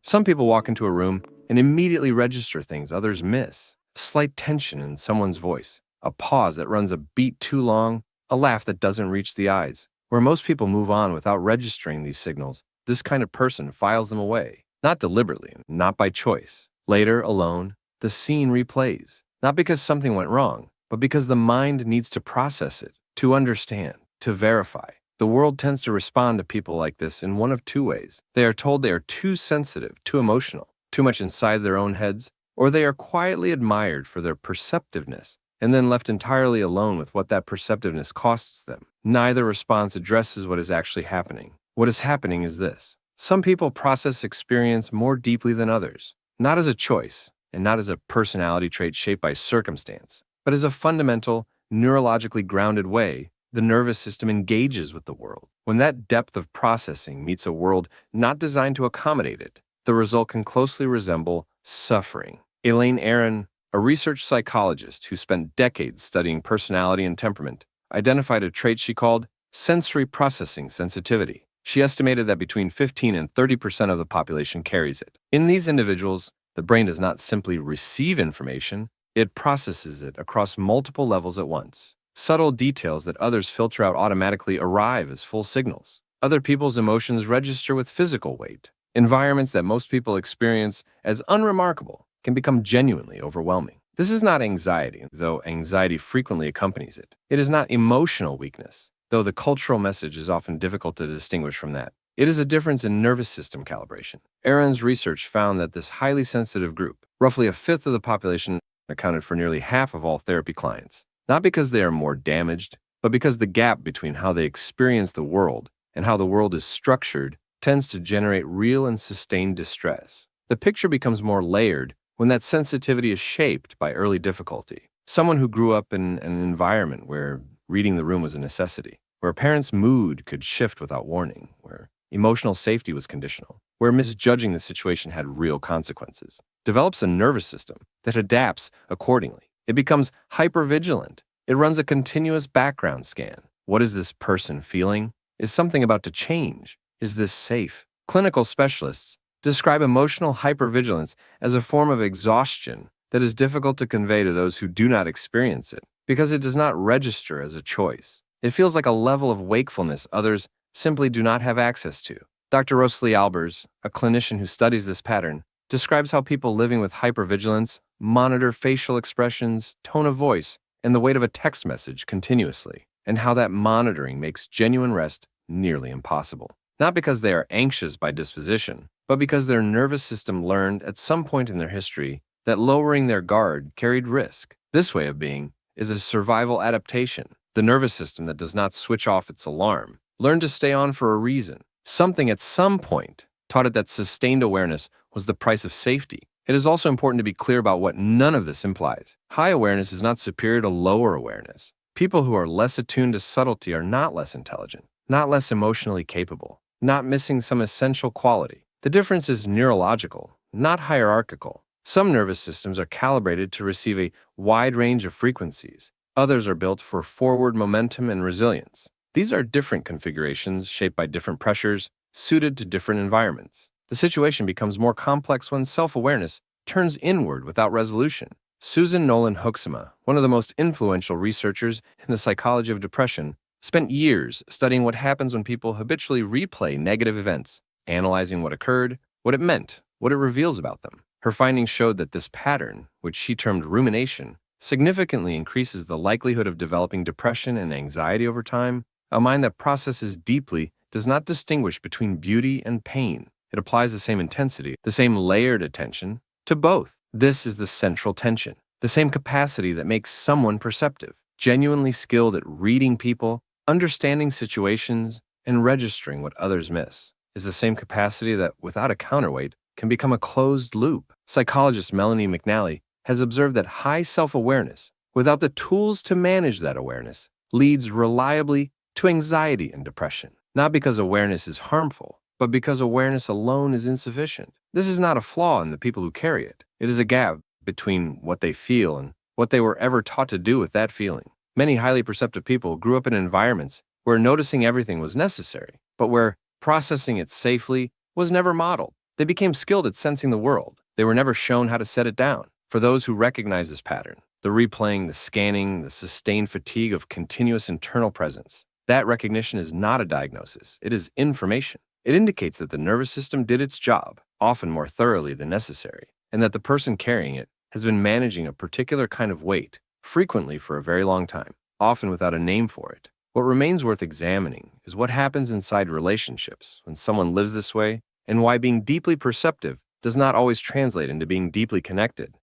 Some people walk into a room and immediately register things others miss. A slight tension in someone's voice, a pause that runs a beat too long, a laugh that doesn't reach the eyes. Where most people move on without registering these signals, this kind of person files them away. Not deliberately, not by choice. Later, alone, the scene replays. Not because something went wrong, but because the mind needs to process it, to understand, to verify. The world tends to respond to people like this in one of two ways. They are told they are too sensitive, too emotional, too much inside their own heads, or they are quietly admired for their perceptiveness and then left entirely alone with what that perceptiveness costs them. Neither response addresses what is actually happening. What is happening is this. Some people process experience more deeply than others, not as a choice and not as a personality trait shaped by circumstance, but as a fundamental, neurologically grounded way the nervous system engages with the world. When that depth of processing meets a world not designed to accommodate it, the result can closely resemble suffering. Elaine Aron, a research psychologist who spent decades studying personality and temperament, identified a trait she called sensory processing sensitivity. She estimated that between 15 and 30% of the population carries it. In these individuals, the brain does not simply receive information, it processes it across multiple levels at once. Subtle details that others filter out automatically arrive as full signals. Other people's emotions register with physical weight. Environments that most people experience as unremarkable can become genuinely overwhelming. This is not anxiety, though anxiety frequently accompanies it. It is not emotional weakness, though the cultural message is often difficult to distinguish from that. It is a difference in nervous system calibration. Aron's research found that this highly sensitive group, roughly a fifth of the population, accounted for nearly half of all therapy clients. Not because they are more damaged, but because the gap between how they experience the world and how the world is structured tends to generate real and sustained distress. The picture becomes more layered when that sensitivity is shaped by early difficulty. Someone who grew up in an environment where reading the room was a necessity, where a parent's mood could shift without warning, where emotional safety was conditional, where misjudging the situation had real consequences, develops a nervous system that adapts accordingly. It becomes hypervigilant. It runs a continuous background scan. What is this person feeling? Is something about to change? Is this safe? Clinical specialists describe emotional hypervigilance as a form of exhaustion that is difficult to convey to those who do not experience it because it does not register as a choice. It feels like a level of wakefulness others simply do not have access to. Dr. Rosalie Albers, a clinician who studies this pattern, describes how people living with hypervigilance monitor facial expressions, tone of voice, and the weight of a text message continuously, and how that monitoring makes genuine rest nearly impossible. Not because they are anxious by disposition, but because their nervous system learned at some point in their history that lowering their guard carried risk. This way of being is a survival adaptation. The nervous system that does not switch off its alarm learned to stay on for a reason. Something at some point taught it that sustained awareness was the price of safety. It is also important to be clear about what none of this implies. High awareness is not superior to lower awareness. People who are less attuned to subtlety are not less intelligent, not less emotionally capable, not missing some essential quality. The difference is neurological, not hierarchical. Some nervous systems are calibrated to receive a wide range of frequencies. Others are built for forward momentum and resilience. These are different configurations shaped by different pressures, suited to different environments. The situation becomes more complex when self-awareness turns inward without resolution. Susan Nolan Hoeksema, one of the most influential researchers in the psychology of depression, spent years studying what happens when people habitually replay negative events, analyzing what occurred, what it meant, what it reveals about them. Her findings showed that this pattern, which she termed rumination, significantly increases the likelihood of developing depression and anxiety over time. A mind that processes deeply does not distinguish between beauty and pain. It applies the same intensity, the same layered attention, to both. This is the central tension. The same capacity that makes someone perceptive, genuinely skilled at reading people, understanding situations, and registering what others miss, is the same capacity that, without a counterweight, can become a closed loop. Psychologist Melanie McNally has observed that high self-awareness, without the tools to manage that awareness, leads reliably to anxiety and depression. Not because awareness is harmful, but because awareness alone is insufficient. This is not a flaw in the people who carry it. It is a gap between what they feel and what they were ever taught to do with that feeling. Many highly perceptive people grew up in environments where noticing everything was necessary, but where processing it safely was never modeled. They became skilled at sensing the world. They were never shown how to set it down. For those who recognize this pattern, the replaying, the scanning, the sustained fatigue of continuous internal presence, that recognition is not a diagnosis. It is information. It indicates that the nervous system did its job, often more thoroughly than necessary, and that the person carrying it has been managing a particular kind of weight, frequently for a very long time, often without a name for it. What remains worth examining is what happens inside relationships when someone lives this way, and why being deeply perceptive does not always translate into being deeply connected.